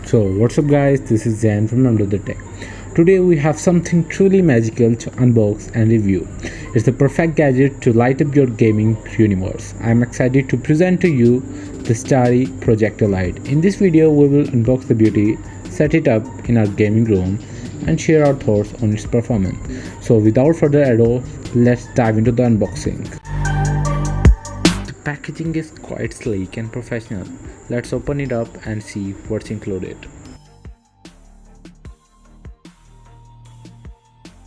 So what's up guys, this is Zen from Under the Tech. Today we have something truly magical to unbox and review. It's the perfect gadget to light up your gaming universe. I'm excited to present to you the Starry Projector light. In this video we will unbox the beauty, set it up in our gaming room and share our thoughts on its performance. So without further ado, let's dive into the unboxing. The packaging is quite sleek and professional. Let's open it up and see what's included.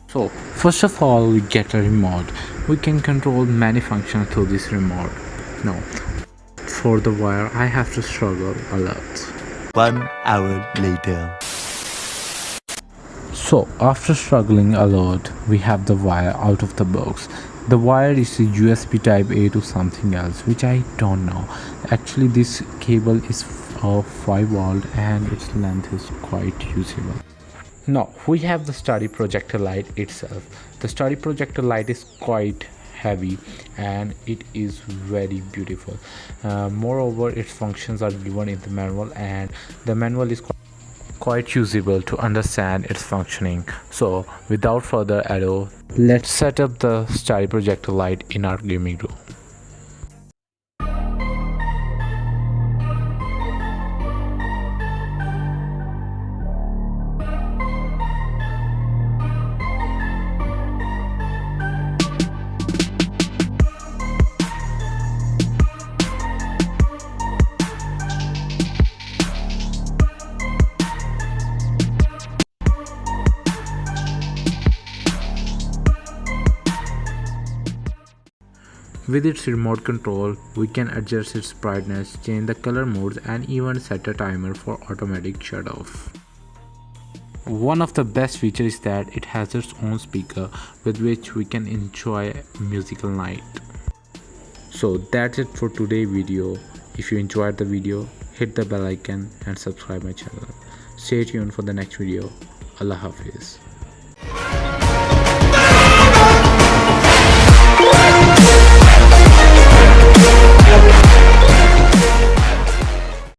So first of all, we get a remote. We can control many functions through this remote. Now for the wire I have to struggle a lot. 1 hour later. So after struggling a lot, we have the wire out of the box. The wire is a USB type A to something else, which I don't know. Actually this cable is 5 volt and its length is quite usable. Now we have the Starry Projector light itself. The Starry Projector light is quite heavy and it is very beautiful. Moreover, its functions are given in the manual and the manual is quite usable to understand its functioning. So without further ado, let's set up the Starry Projector light in our gaming room. With its remote control, we can adjust its brightness, change the color modes and even set a timer for automatic shut off. One of the best features is that it has its own speaker with which we can enjoy musical night. So that's it for today's video. If you enjoyed the video, hit the bell icon and subscribe my channel. Stay tuned for the next video. Allah Hafiz.